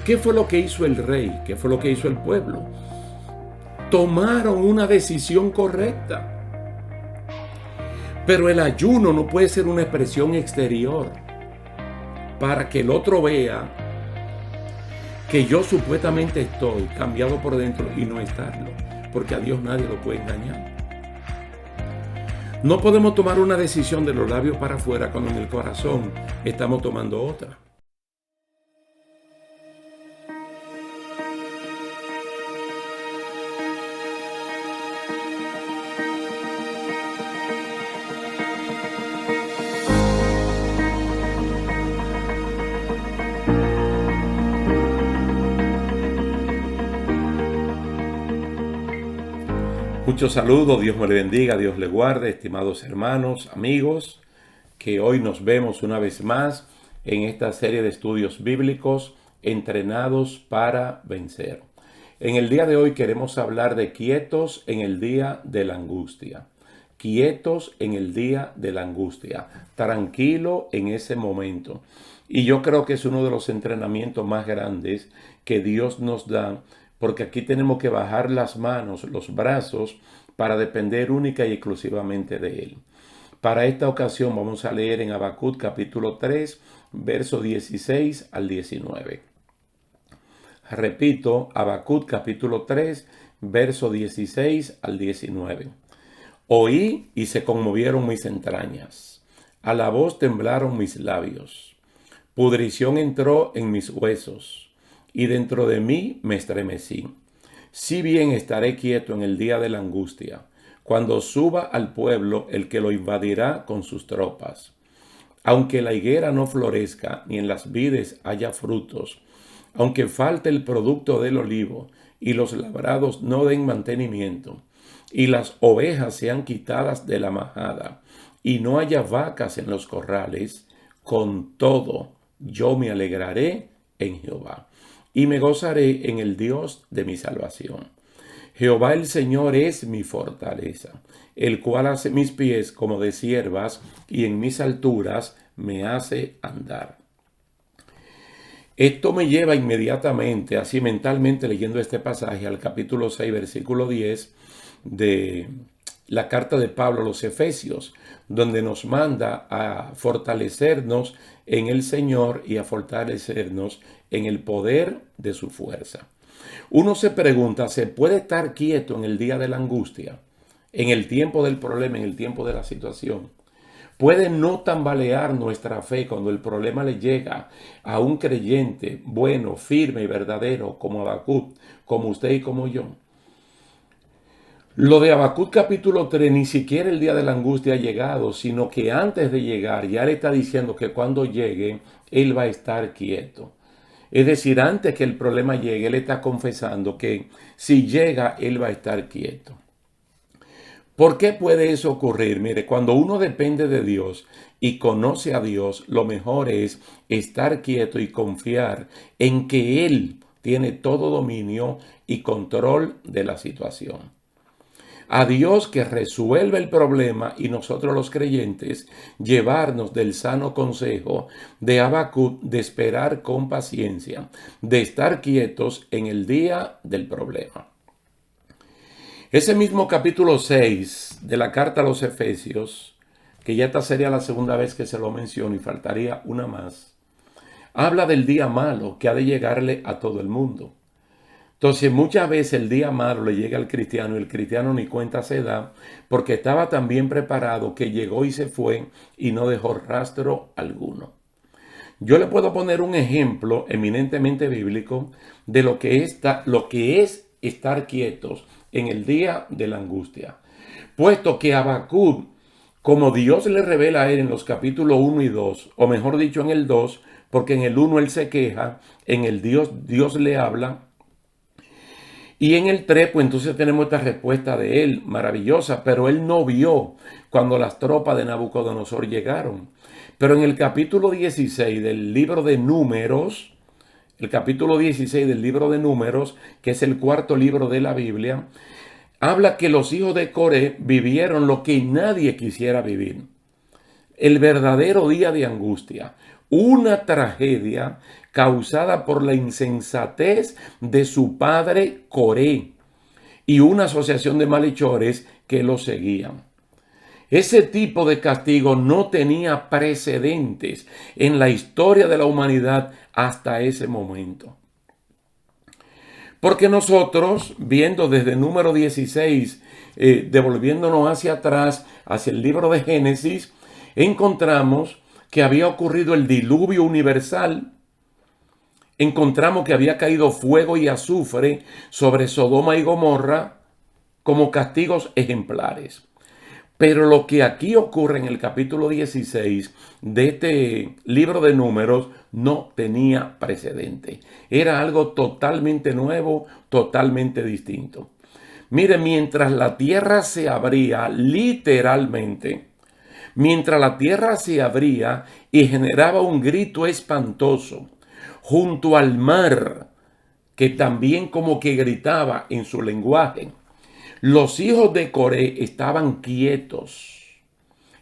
¿Qué fue lo que hizo el rey? ¿Qué fue lo que hizo el pueblo? Tomaron una decisión correcta. Pero el ayuno no puede ser una expresión exterior para que el otro vea que yo supuestamente estoy cambiado por dentro y no estarlo, porque a Dios nadie lo puede engañar. No podemos tomar una decisión de los labios para afuera cuando en el corazón estamos tomando otra. Muchos saludos, Dios me le bendiga, Dios le guarde, estimados hermanos, amigos, que hoy nos vemos una vez más en esta serie de estudios bíblicos entrenados para vencer. En el día de hoy queremos hablar de quietos en el día de la angustia. Quietos en el día de la angustia, tranquilo en ese momento. Y yo creo que es uno de los entrenamientos más grandes que Dios nos da, porque aquí tenemos que bajar las manos, los brazos, para depender única y exclusivamente de Él. Para esta ocasión vamos a leer en Habacuc capítulo 3, versos 16 al 19. Repito, Habacuc capítulo 3, verso 16 al 19. Oí y se conmovieron mis entrañas. A la voz temblaron mis labios. Pudrición entró en mis huesos, y dentro de mí me estremecí. Si bien estaré quieto en el día de la angustia, cuando suba al pueblo el que lo invadirá con sus tropas. Aunque la higuera no florezca, ni en las vides haya frutos, aunque falte el producto del olivo, y los labrados no den mantenimiento, y las ovejas sean quitadas de la majada, y no haya vacas en los corrales, con todo yo me alegraré en Jehová, y me gozaré en el Dios de mi salvación. Jehová el Señor es mi fortaleza, el cual hace mis pies como de ciervas, y en mis alturas me hace andar. Esto me lleva inmediatamente, así mentalmente leyendo este pasaje, al capítulo 6, versículo 10 de la carta de Pablo a los Efesios, donde nos manda a fortalecernos en el Señor y a fortalecernos en el poder de su fuerza. Uno se pregunta, ¿se puede estar quieto en el día de la angustia, en el tiempo del problema, en el tiempo de la situación? ¿Puede no tambalear nuestra fe cuando el problema le llega a un creyente bueno, firme y verdadero como Habacuc, como usted y como yo? Lo de Habacuc capítulo 3, ni siquiera el día de la angustia ha llegado, sino que antes de llegar ya le está diciendo que cuando llegue, él va a estar quieto. Es decir, antes que el problema llegue, él está confesando que si llega, él va a estar quieto. ¿Por qué puede eso ocurrir? Mire, cuando uno depende de Dios y conoce a Dios, lo mejor es estar quieto y confiar en que Él tiene todo dominio y control de la situación. A Dios que resuelve el problema y nosotros los creyentes llevarnos del sano consejo de Habacuc de esperar con paciencia, de estar quietos en el día del problema. Ese mismo capítulo 6 de la carta a los Efesios, que ya esta sería la segunda vez que se lo menciono y faltaría una más, habla del día malo que ha de llegarle a todo el mundo. Entonces muchas veces el día malo le llega al cristiano y el cristiano ni cuenta se da porque estaba tan bien preparado que llegó y se fue y no dejó rastro alguno. Yo le puedo poner un ejemplo eminentemente bíblico de lo que es estar quietos en el día de la angustia. Puesto que Habacuc, como Dios le revela a él en los capítulos 1 y 2, o mejor dicho en el 2, porque en el 1 él se queja, en el Dios le habla, y en el 3, pues entonces tenemos esta respuesta de él, maravillosa, pero él no vio cuando las tropas de Nabucodonosor llegaron. Pero en el capítulo 16 del libro de Números, el capítulo 16 del libro de Números, que es el cuarto libro de la Biblia, habla que los hijos de Coré vivieron lo que nadie quisiera vivir. El verdadero día de angustia. una tragedia causada por la insensatez de su padre Coré y una asociación de malhechores que lo seguían. Ese tipo de castigo no tenía precedentes en la historia de la humanidad hasta ese momento. Porque nosotros, viendo desde número 16, devolviéndonos hacia atrás, hacia el libro de Génesis, encontramos que había ocurrido el diluvio universal. Encontramos que había caído fuego y azufre sobre Sodoma y Gomorra como castigos ejemplares. Pero lo que aquí ocurre en el capítulo 16 de este libro de Números no tenía precedente. Era algo totalmente nuevo, totalmente distinto. Mire, mientras la tierra se abría, literalmente, mientras la tierra se abría y generaba un grito espantoso junto al mar, que también como que gritaba en su lenguaje, los hijos de Coré estaban quietos,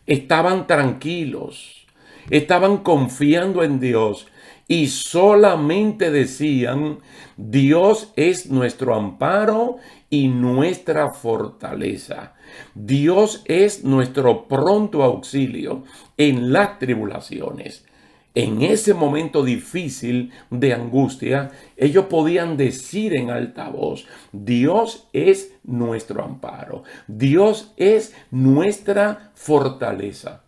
estaban tranquilos, estaban confiando en Dios y solamente decían: Dios es nuestro amparo y nuestra fortaleza. Dios es nuestro pronto auxilio en las tribulaciones. En ese momento difícil de angustia, ellos podían decir en alta voz: Dios es nuestro amparo, Dios es nuestra fortaleza.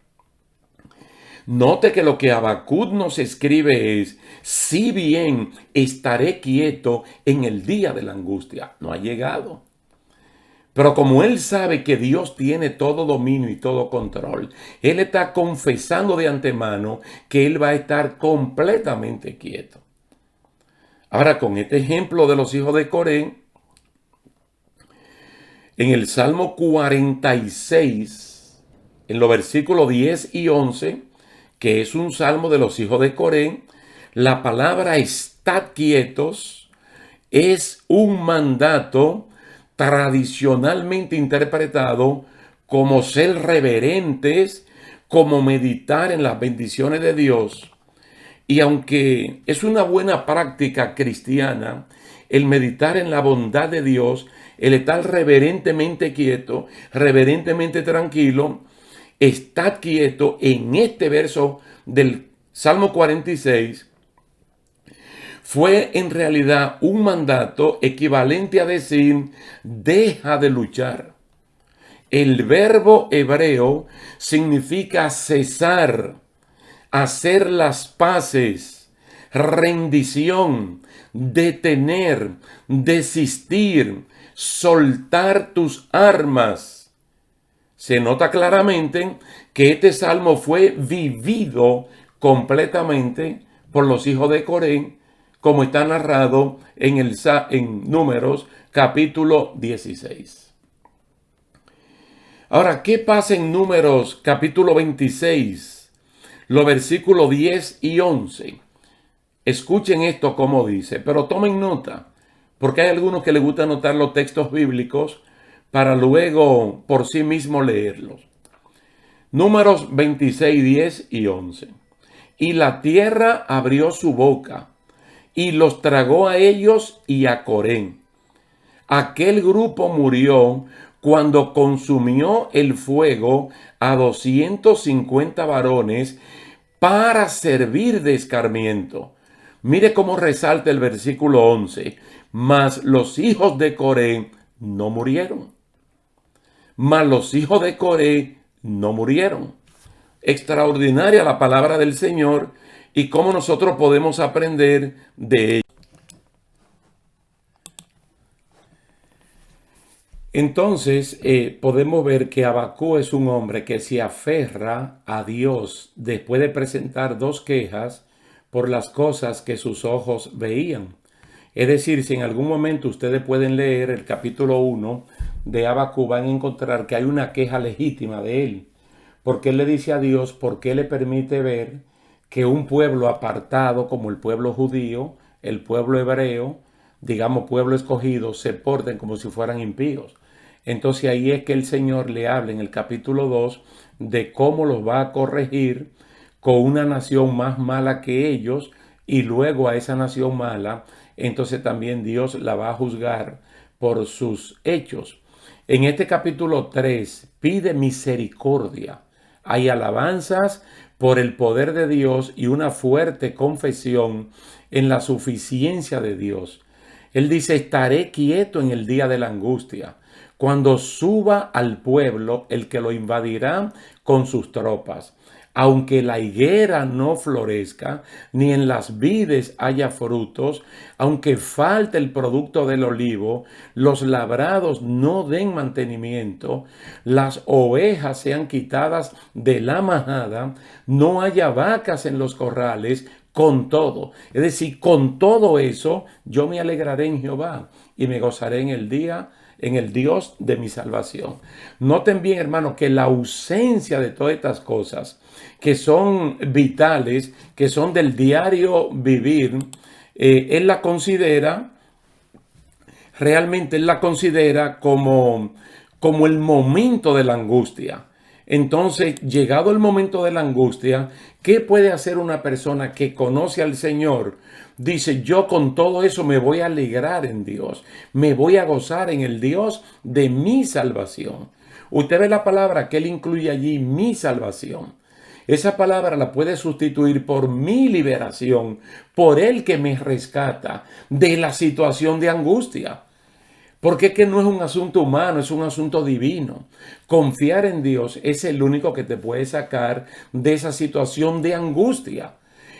Note que lo que Habacuc nos escribe es: si bien estaré quieto en el día de la angustia, no ha llegado. Pero como él sabe que Dios tiene todo dominio y todo control, él está confesando de antemano que él va a estar completamente quieto. Ahora, con este ejemplo de los hijos de Coré, en el Salmo 46, en los versículos 10 y 11, que es un salmo de los hijos de Coré, la palabra "estad quietos" es un mandato tradicionalmente interpretado como ser reverentes, como meditar en las bendiciones de Dios. Y aunque es una buena práctica cristiana el meditar en la bondad de Dios, el estar reverentemente quieto, reverentemente tranquilo, estad quieto en este verso del Salmo 46, fue en realidad un mandato equivalente a decir: deja de luchar. El verbo hebreo significa cesar, hacer las paces, rendición, detener, desistir, soltar tus armas. Se nota claramente que este salmo fue vivido completamente por los hijos de Coré, como está narrado en Números capítulo 16. Ahora, ¿qué pasa en Números capítulo 26? Los versículos 10 y 11. Escuchen esto como dice, pero tomen nota, porque hay algunos que les gusta anotar los textos bíblicos para luego por sí mismo leerlos. Números 26, 10 y 11. Y la tierra abrió su boca y los tragó a ellos y a Coré. Aquel grupo murió cuando consumió el fuego a 250 varones para servir de escarmiento. Mire cómo resalta el versículo 11. Mas los hijos de Coré no murieron. Mas los hijos de Coré no murieron. Extraordinaria la palabra del Señor y cómo nosotros podemos aprender de ella. Entonces, podemos ver que Habacuc es un hombre que se aferra a Dios después de presentar dos quejas por las cosas que sus ojos veían. Es decir, si en algún momento ustedes pueden leer el capítulo 1 de Habacuc, van a encontrar que hay una queja legítima de él, porque él le dice a Dios por qué le permite ver que un pueblo apartado como el pueblo judío, el pueblo hebreo, digamos pueblo escogido, se porten como si fueran impíos. Entonces ahí es que el Señor le habla en el capítulo 2 de cómo los va a corregir con una nación más mala que ellos, y luego a esa nación mala, entonces también Dios la va a juzgar por sus hechos. En este capítulo 3 pide misericordia. Hay alabanzas por el poder de Dios y una fuerte confesión en la suficiencia de Dios. Él dice, estaré quieto en el día de la angustia, cuando suba al pueblo el que lo invadirá con sus tropas. Aunque la higuera no florezca, ni en las vides haya frutos, aunque falte el producto del olivo, los labrados no den mantenimiento, las ovejas sean quitadas de la majada, no haya vacas en los corrales, con todo. Es decir, con todo eso, yo me alegraré en Jehová y me gozaré en el Dios de mi salvación. Noten bien, hermano, que la ausencia de todas estas cosas que son vitales, que son del diario vivir, él la considera, realmente él la considera como el momento de la angustia. Entonces, llegado el momento de la angustia, ¿qué puede hacer una persona que conoce al Señor? Dice, yo con todo eso me voy a alegrar en Dios, me voy a gozar en el Dios de mi salvación. Usted ve la palabra que él incluye allí, mi salvación. Esa palabra la puede sustituir por mi liberación, por el que me rescata de la situación de angustia. Porque es que no es un asunto humano, es un asunto divino. Confiar en Dios es el único que te puede sacar de esa situación de angustia.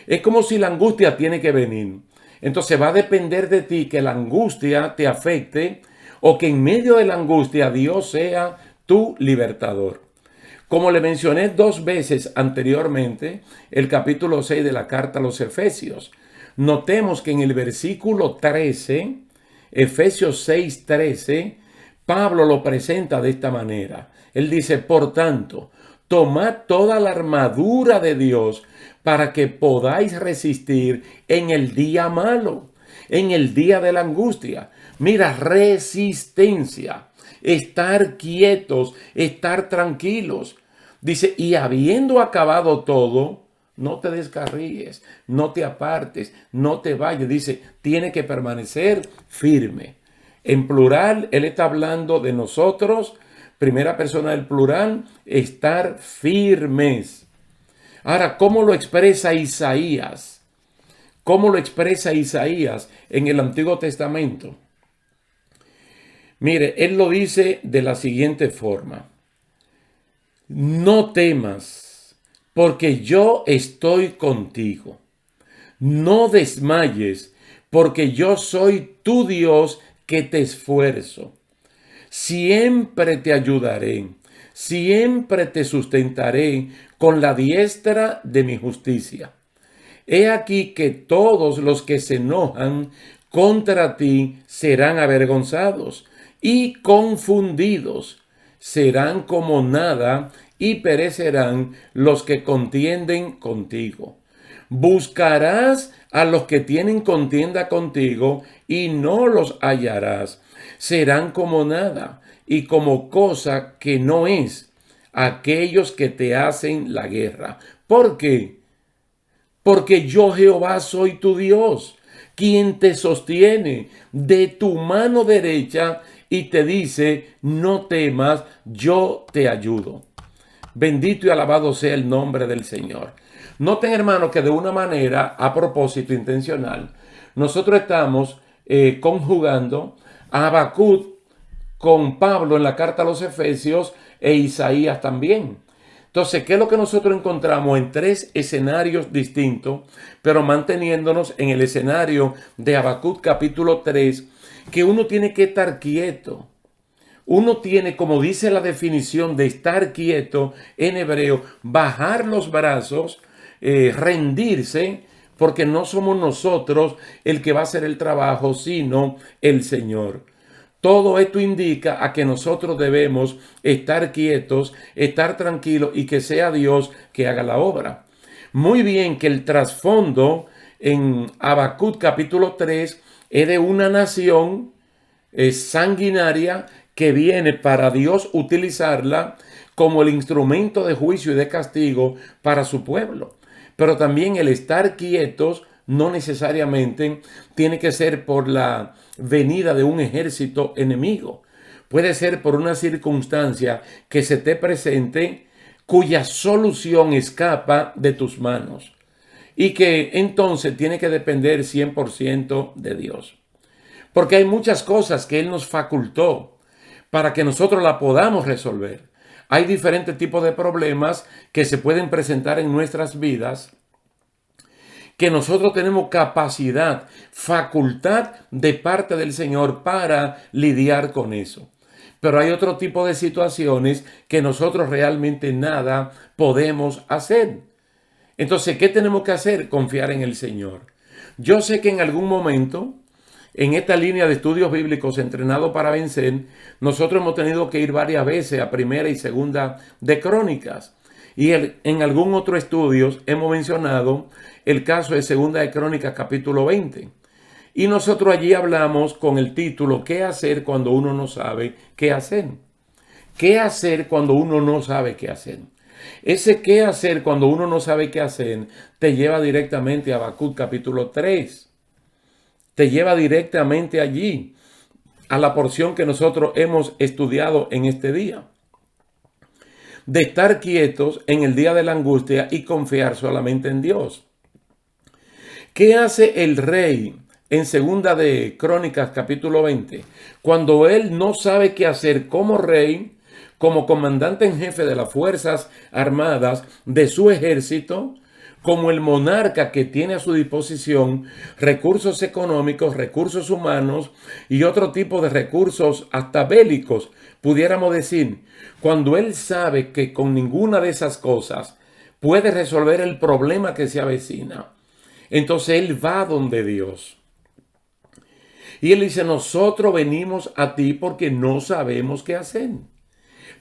Es como si la angustia tiene que venir. Entonces va a depender de ti que la angustia te afecte o que en medio de la angustia Dios sea tu libertador. Como le mencioné 2 veces anteriormente, el capítulo 6 de la carta a los Efesios. Notemos que en el versículo 13, Efesios 6:13, Pablo lo presenta de esta manera. Él dice, por tanto, tomad toda la armadura de Dios para que podáis resistir en el día malo, en el día de la angustia. Mira, resistencia, estar quietos, estar tranquilos. Dice, y habiendo acabado todo, no te descarríes, no te apartes, no te vayas. Dice, tiene que permanecer firme. En plural, él está hablando de nosotros, primera persona del plural, estar firmes. Ahora, ¿cómo lo expresa Isaías? ¿Cómo lo expresa Isaías en el Antiguo Testamento? Mire, él lo dice de la siguiente forma. No temas, porque yo estoy contigo. No desmayes, porque yo soy tu Dios que te esfuerzo. Siempre te ayudaré, siempre te sustentaré con la diestra de mi justicia. He aquí que todos los que se enojan contra ti serán avergonzados y confundidos. Serán como nada y perecerán los que contienden contigo. Buscarás a los que tienen contienda contigo y no los hallarás. Serán como nada y como cosa que no es aquellos que te hacen la guerra. ¿Por qué? Porque yo Jehová soy tu Dios, quien te sostiene de tu mano derecha y te dice, no temas, yo te ayudo. Bendito y alabado sea el nombre del Señor. Noten, hermanos, que de una manera, a propósito intencional, nosotros estamos conjugando a Habacuc con Pablo en la carta a los Efesios e Isaías también. Entonces, ¿qué es lo que nosotros encontramos en 3 escenarios distintos, pero manteniéndonos en el escenario de Habacuc capítulo 3, que uno tiene que estar quieto? Uno tiene, como dice la definición de estar quieto en hebreo, bajar los brazos, rendirse, porque no somos nosotros el que va a hacer el trabajo, sino el Señor. Todo esto indica a que nosotros debemos estar quietos, estar tranquilos y que sea Dios que haga la obra. Muy bien que el trasfondo en Habacuc capítulo 3 es de una nación sanguinaria que viene para Dios utilizarla como el instrumento de juicio y de castigo para su pueblo. Pero también el estar quietos no necesariamente tiene que ser por la venida de un ejército enemigo. Puede ser por una circunstancia que se te presente cuya solución escapa de tus manos y que entonces tiene que depender 100% de Dios. Porque hay muchas cosas que Él nos facultó para que nosotros la podamos resolver. Hay diferentes tipos de problemas que se pueden presentar en nuestras vidas que nosotros tenemos capacidad, facultad de parte del Señor para lidiar con eso. Pero hay otro tipo de situaciones que nosotros realmente nada podemos hacer. Entonces, ¿qué tenemos que hacer? Confiar en el Señor. Yo sé que en algún momento, en esta línea de estudios bíblicos Entrenado para Vencer, nosotros hemos tenido que ir varias veces a primera y segunda de Crónicas. Y en algún otro estudio hemos mencionado el caso de segunda de Crónicas capítulo 20. Y nosotros allí hablamos con el título ¿Qué hacer cuando uno no sabe qué hacer? ¿Qué hacer cuando uno no sabe qué hacer? Ese qué hacer cuando uno no sabe qué hacer te lleva directamente a Habacuc capítulo 3. Te lleva directamente allí, a la porción que nosotros hemos estudiado en este día. De estar quietos en el día de la angustia y confiar solamente en Dios. ¿Qué hace el rey en segunda de Crónicas capítulo 20? Cuando él no sabe qué hacer como rey, como comandante en jefe de las fuerzas armadas de su ejército, como el monarca que tiene a su disposición recursos económicos, recursos humanos y otro tipo de recursos hasta bélicos, pudiéramos decir, cuando él sabe que con ninguna de esas cosas puede resolver el problema que se avecina, entonces él va donde Dios. Y él dice, nosotros venimos a ti porque no sabemos qué hacer.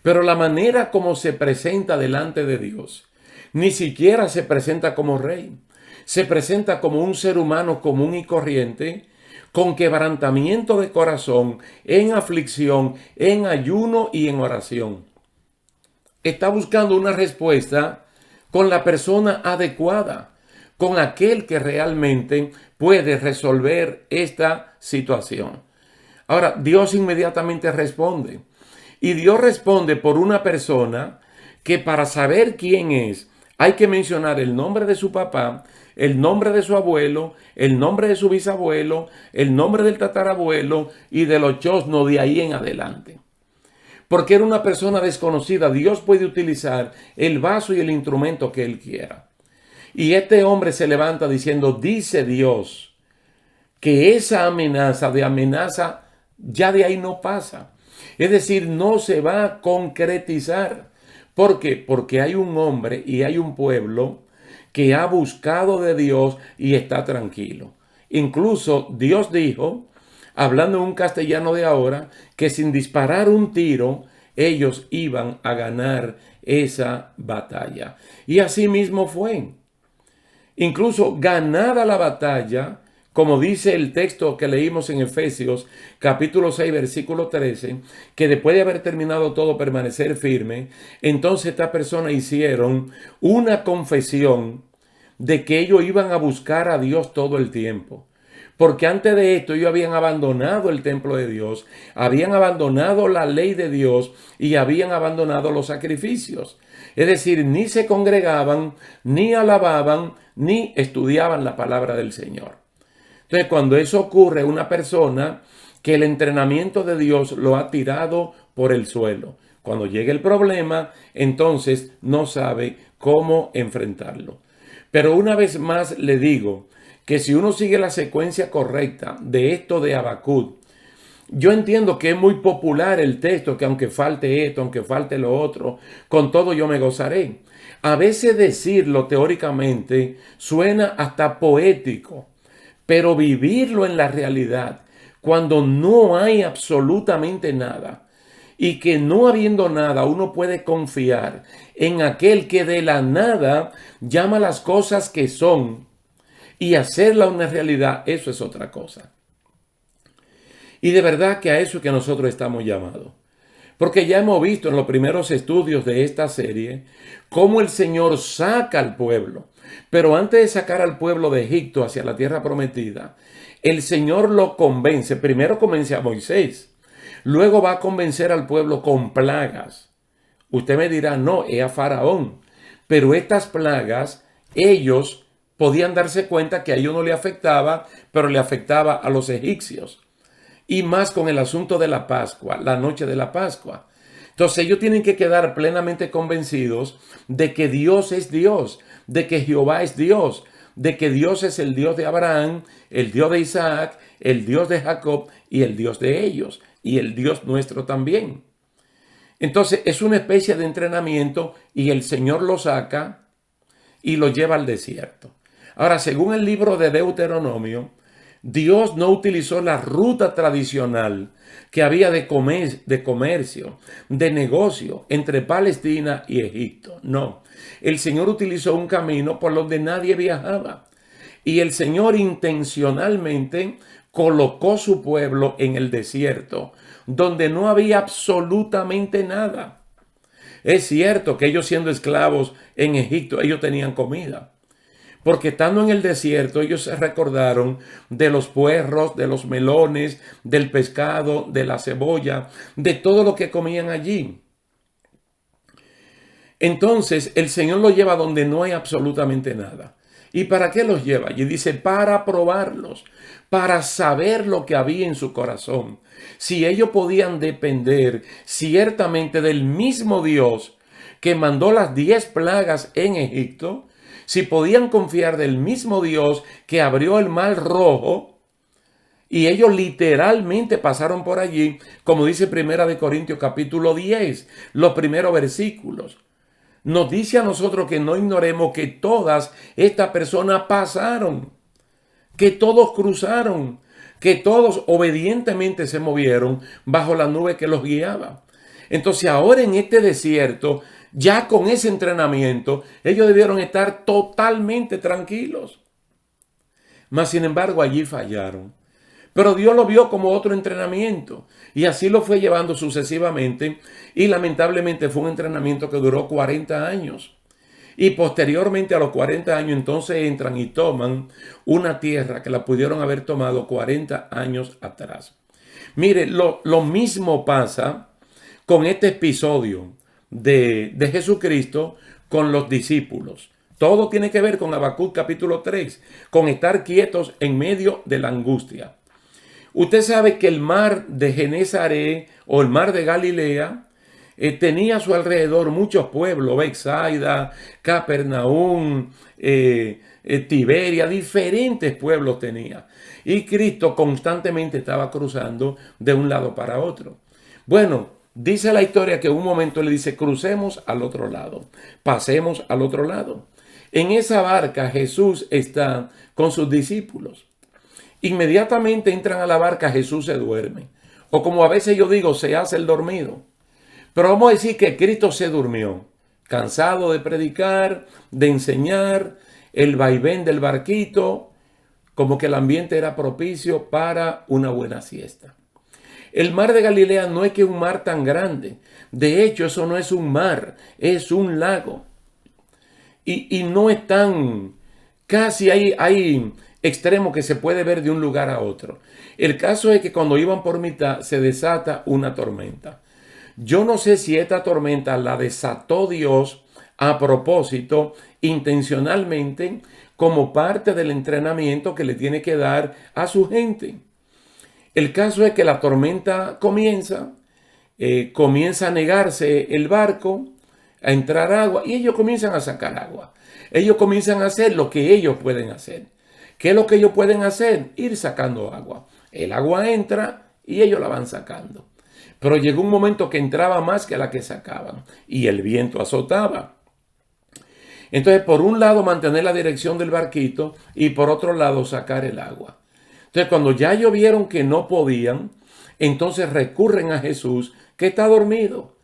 Pero la manera como se presenta delante de Dios, ni siquiera se presenta como rey. Se presenta como un ser humano común y corriente, con quebrantamiento de corazón, en aflicción, en ayuno y en oración. Está buscando una respuesta con la persona adecuada, con aquel que realmente puede resolver esta situación. Ahora, Dios inmediatamente responde. Y Dios responde por una persona que para saber quién es, hay que mencionar el nombre de su papá, el nombre de su abuelo, el nombre de su bisabuelo, el nombre del tatarabuelo y de los chosnos de ahí en adelante. Porque era una persona desconocida. Dios puede utilizar el vaso y el instrumento que él quiera. Y este hombre se levanta diciendo, dice Dios, que esa amenaza ya de ahí no pasa. Es decir, no se va a concretizar. ¿Por qué? Porque hay un hombre y hay un pueblo que ha buscado de Dios y está tranquilo. Incluso Dios dijo, hablando en un castellano de ahora, que sin disparar un tiro, ellos iban a ganar esa batalla. Y así mismo fue. Incluso ganada la batalla, como dice el texto que leímos en Efesios, capítulo 6, versículo 13, que después de haber terminado todo, permanecer firme, entonces estas personas hicieron una confesión de que ellos iban a buscar a Dios todo el tiempo. Porque antes de esto ellos habían abandonado el templo de Dios, habían abandonado la ley de Dios y habían abandonado los sacrificios. Es decir, ni se congregaban, ni alababan, ni estudiaban la palabra del Señor. Entonces, cuando eso ocurre, una persona que el entrenamiento de Dios lo ha tirado por el suelo. Cuando llega el problema, entonces no sabe cómo enfrentarlo. Pero una vez más le digo que si uno sigue la secuencia correcta de esto de Habacuc, yo entiendo que es muy popular el texto, que aunque falte esto, aunque falte lo otro, con todo yo me gozaré. A veces decirlo teóricamente suena hasta poético, pero vivirlo en la realidad, cuando no hay absolutamente nada, y que no habiendo nada uno puede confiar en aquel que de la nada llama las cosas que son y hacerla una realidad, eso es otra cosa. Y de verdad que a eso es que nosotros estamos llamados. Porque ya hemos visto en los primeros estudios de esta serie cómo el Señor saca al pueblo. Pero antes de sacar al pueblo de Egipto hacia la tierra prometida, el Señor lo convence. Primero convence a Moisés. Luego va a convencer al pueblo con plagas. Usted me dirá, no, es a Faraón. Pero estas plagas, ellos podían darse cuenta que a ellos no le afectaba, pero le afectaba a los egipcios. Y más con el asunto de la Pascua, la noche de la Pascua. Entonces ellos tienen que quedar plenamente convencidos de que Dios es Dios, de que Jehová es Dios, de que Dios es el Dios de Abraham, el Dios de Isaac, el Dios de Jacob y el Dios de ellos, y el Dios nuestro también. Entonces es una especie de entrenamiento y el Señor lo saca y lo lleva al desierto. Ahora, según el libro de Deuteronomio, Dios no utilizó la ruta tradicional que había de comercio, de negocio entre Palestina y Egipto. No, el Señor utilizó un camino por donde nadie viajaba. Y el Señor intencionalmente colocó su pueblo en el desierto, donde no había absolutamente nada. Es cierto que ellos siendo esclavos en Egipto, ellos tenían comida. Porque estando en el desierto, ellos se recordaron de los puerros, de los melones, del pescado, de la cebolla, de todo lo que comían allí. Entonces, el Señor los lleva donde no hay absolutamente nada. ¿Y para qué los lleva? Y dice, para probarlos, para saber lo que había en su corazón. Si ellos podían depender ciertamente del mismo Dios que mandó las 10 plagas en Egipto, si podían confiar del mismo Dios que abrió el mar rojo, y ellos literalmente pasaron por allí, como dice Primera de Corintios capítulo 10, los primeros versículos. Nos dice a nosotros que no ignoremos que todas estas personas pasaron, que todos cruzaron, que todos obedientemente se movieron bajo la nube que los guiaba. Entonces ahora en este desierto, ya con ese entrenamiento, ellos debieron estar totalmente tranquilos. Mas sin embargo allí fallaron. Pero Dios lo vio como otro entrenamiento y así lo fue llevando sucesivamente y lamentablemente fue un entrenamiento que duró 40 años. Y posteriormente a los 40 años entonces entran y toman una tierra que la pudieron haber tomado 40 años atrás. Mire, lo mismo pasa con este episodio de Jesucristo con los discípulos. Todo tiene que ver con Habacuc capítulo 3, con estar quietos en medio de la angustia. Usted sabe que el mar de Genesaret o el mar de Galilea tenía a su alrededor muchos pueblos, Betsaida, Capernaum, Tiberia, diferentes pueblos tenía. Y Cristo constantemente estaba cruzando de un lado para otro. Bueno, dice la historia que en un momento le dice, crucemos al otro lado, pasemos al otro lado. En esa barca Jesús está con sus discípulos. Inmediatamente entran a la barca, Jesús se duerme. O como a veces yo digo, se hace el dormido. Pero vamos a decir que Cristo se durmió, cansado de predicar, de enseñar, el vaivén del barquito, como que el ambiente era propicio para una buena siesta. El mar de Galilea no es que un mar tan grande. De hecho, eso no es un mar, es un lago. Y no es tan... Casi hay extremo que se puede ver de un lugar a otro. El caso es que cuando iban por mitad se desata una tormenta. Yo no sé si esta tormenta la desató Dios a propósito, intencionalmente, como parte del entrenamiento que le tiene que dar a su gente. El caso es que la tormenta comienza a negarse el barco, a entrar agua, y ellos comienzan a sacar agua. Ellos comienzan a hacer lo que ellos pueden hacer. ¿Qué es lo que ellos pueden hacer? Ir sacando agua. El agua entra y ellos la van sacando. Pero llegó un momento que entraba más que la que sacaban y el viento azotaba. Entonces, por un lado, mantener la dirección del barquito y por otro lado, sacar el agua. Entonces, cuando ya ellos vieron que no podían, entonces recurren a Jesús, que está dormido.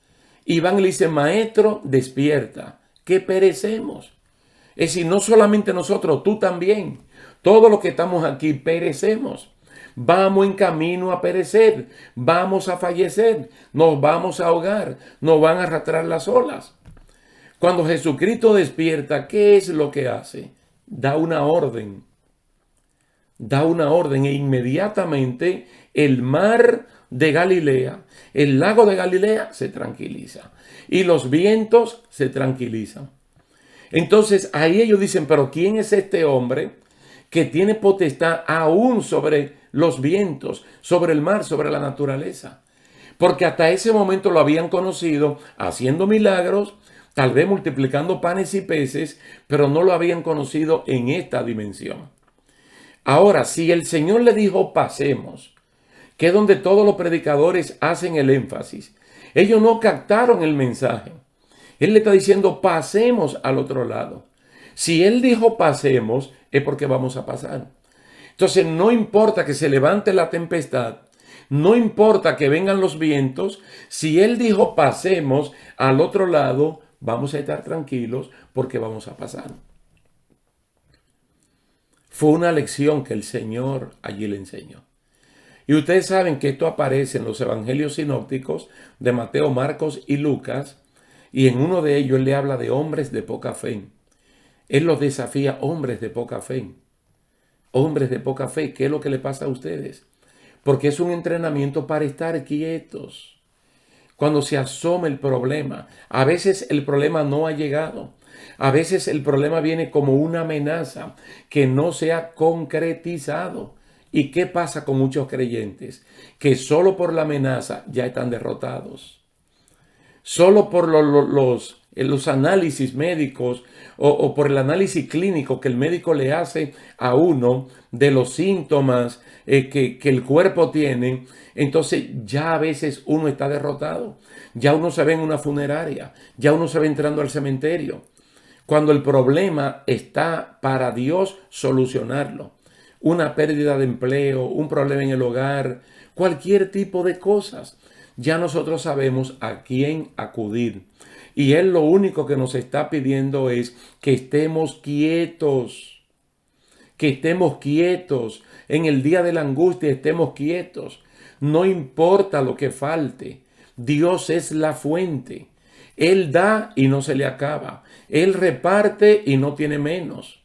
Y van y le dicen, maestro, despierta, que perecemos. Es decir, no solamente nosotros, tú también. Todos los que estamos aquí perecemos. Vamos en camino a perecer. Vamos a fallecer. Nos vamos a ahogar. Nos van a arrastrar las olas. Cuando Jesucristo despierta, ¿qué es lo que hace? Da una orden. Da una orden e inmediatamente el mar de Galilea, el lago de Galilea se tranquiliza y los vientos se tranquilizan. Entonces ahí ellos dicen, pero ¿quién es este hombre que tiene potestad aún sobre los vientos, sobre el mar, sobre la naturaleza? Porque hasta ese momento lo habían conocido haciendo milagros, tal vez multiplicando panes y peces, pero no lo habían conocido en esta dimensión. Ahora, si el Señor le dijo pasemos, que es donde todos los predicadores hacen el énfasis, ellos no captaron el mensaje. Él le está diciendo pasemos al otro lado. Si Él dijo pasemos, es porque vamos a pasar. Entonces no importa que se levante la tempestad, no importa que vengan los vientos, si Él dijo pasemos al otro lado, vamos a estar tranquilos porque vamos a pasar. Fue una lección que el Señor allí le enseñó. Y ustedes saben que esto aparece en los evangelios sinópticos de Mateo, Marcos y Lucas, y en uno de ellos él le habla de hombres de poca fe. Él los desafía, hombres de poca fe. Hombres de poca fe, ¿qué es lo que le pasa a ustedes? Porque es un entrenamiento para estar quietos. Cuando se asoma el problema, a veces el problema no ha llegado. A veces el problema viene como una amenaza que no se ha concretizado. ¿Y qué pasa con muchos creyentes? Que solo por la amenaza ya están derrotados. Solo por los análisis médicos o por el análisis clínico que el médico le hace a uno de los síntomas que el cuerpo tiene, entonces ya a veces uno está derrotado. Ya uno se ve en una funeraria, ya uno se ve entrando al cementerio. Cuando el problema está para Dios solucionarlo. Una pérdida de empleo, un problema en el hogar, cualquier tipo de cosas. Ya nosotros sabemos a quién acudir. Y Él lo único que nos está pidiendo es que estemos quietos. Que estemos quietos. En el día de la angustia estemos quietos. No importa lo que falte. Dios es la fuente. Él da y no se le acaba. Él reparte y no tiene menos.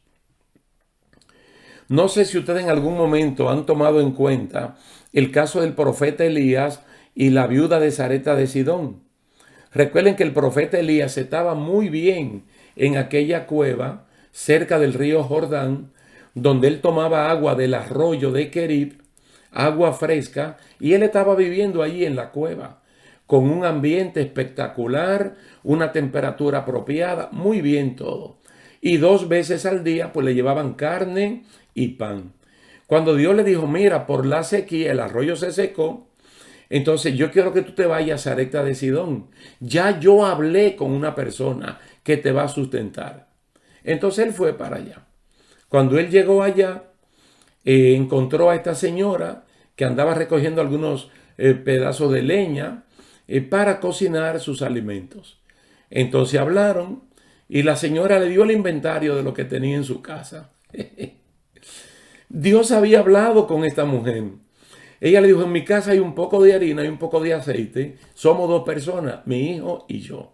No sé si ustedes en algún momento han tomado en cuenta el caso del profeta Elías y la viuda de Sarepta de Sidón. Recuerden que el profeta Elías estaba muy bien en aquella cueva cerca del río Jordán, donde él tomaba agua del arroyo de Querib, agua fresca, y él estaba viviendo allí en la cueva, con un ambiente espectacular, una temperatura apropiada, muy bien todo. Y 2 veces al día pues le llevaban carne y pan. Cuando Dios le dijo, mira, por la sequía el arroyo se secó, entonces yo quiero que tú te vayas a Sarepta de Sidón. Ya yo hablé con una persona que te va a sustentar. Entonces él fue para allá. Cuando él llegó allá, encontró a esta señora que andaba recogiendo algunos pedazos de leña para cocinar sus alimentos. Entonces hablaron y la señora le dio el inventario de lo que tenía en su casa. Dios había hablado con esta mujer. Ella le dijo, en mi casa hay un poco de harina y un poco de aceite. Somos 2 personas, mi hijo y yo.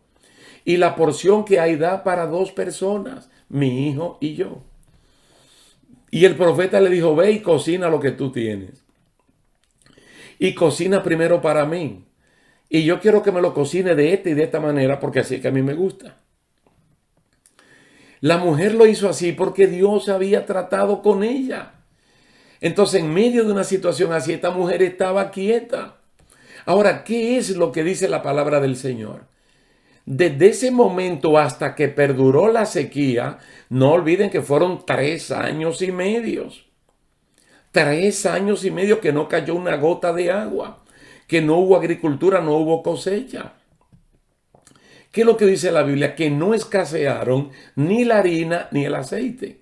Y la porción que hay da para 2 personas, mi hijo y yo. Y el profeta le dijo, ve y cocina lo que tú tienes. Y cocina primero para mí. Y yo quiero que me lo cocine de esta y de esta manera porque así es que a mí me gusta. La mujer lo hizo así porque Dios había tratado con ella. Entonces, en medio de una situación así, esta mujer estaba quieta. Ahora, ¿qué es lo que dice la palabra del Señor? Desde ese momento hasta que perduró la sequía, no olviden que fueron 3 años y medio. 3 años y medio que no cayó una gota de agua, que no hubo agricultura, no hubo cosecha. ¿Qué es lo que dice la Biblia? Que no escasearon ni la harina ni el aceite.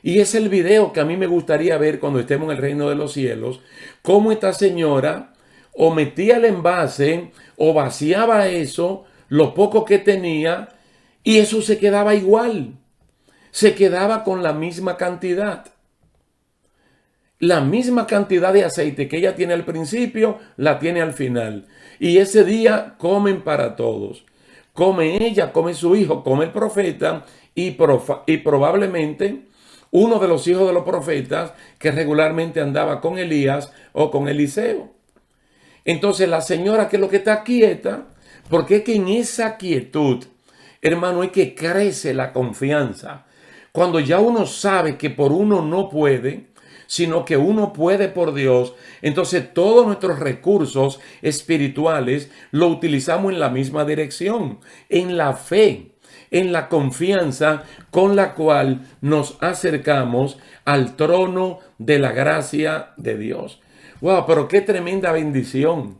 Y es el video que a mí me gustaría ver cuando estemos en el reino de los cielos, cómo esta señora o metía el envase o vaciaba eso, lo poco que tenía, y eso se quedaba igual. Se quedaba con la misma cantidad. La misma cantidad de aceite que ella tiene al principio, la tiene al final. Y ese día comen para todos. come ella, come su hijo, come el profeta y probablemente uno de los hijos de los profetas que regularmente andaba con Elías o con Eliseo. Entonces la señora, que es lo que está quieta, porque es que en esa quietud, hermano, es que crece la confianza. Cuando ya uno sabe que por uno no puede, sino que uno puede por Dios, entonces todos nuestros recursos espirituales lo utilizamos en la misma dirección, en la fe, en la confianza con la cual nos acercamos al trono de la gracia de Dios. Wow, pero qué tremenda bendición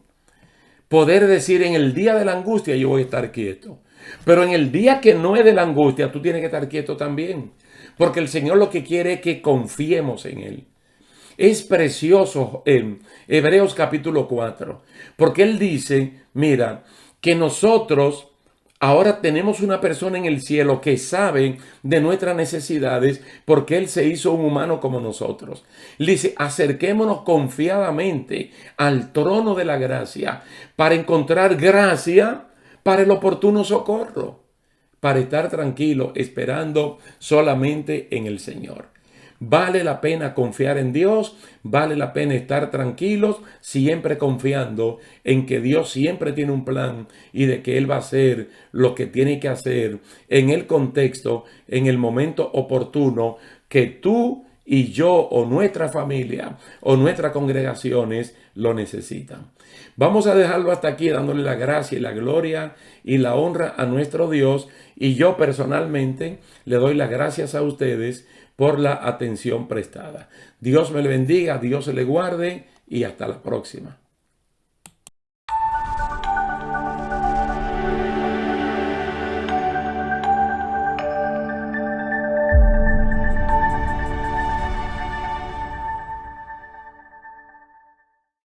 poder decir: en el día de la angustia yo voy a estar quieto. Pero en el día que no es de la angustia, tú tienes que estar quieto también. Porque el Señor lo que quiere es que confiemos en Él. Es precioso en Hebreos capítulo 4, porque Él dice, mira, que nosotros ahora tenemos una persona en el cielo que sabe de nuestras necesidades, porque Él se hizo un humano como nosotros. Él dice: acerquémonos confiadamente al trono de la gracia para encontrar gracia para el oportuno socorro, para estar tranquilo esperando solamente en el Señor. Vale la pena confiar en Dios, vale la pena estar tranquilos, siempre confiando en que Dios siempre tiene un plan y de que Él va a hacer lo que tiene que hacer en el contexto, en el momento oportuno que tú y yo o nuestra familia o nuestras congregaciones lo necesitan. Vamos a dejarlo hasta aquí, dándole la gracia y la gloria y la honra a nuestro Dios, y yo personalmente le doy las gracias a ustedes por la atención prestada. Dios me le bendiga, Dios se le guarde y hasta la próxima.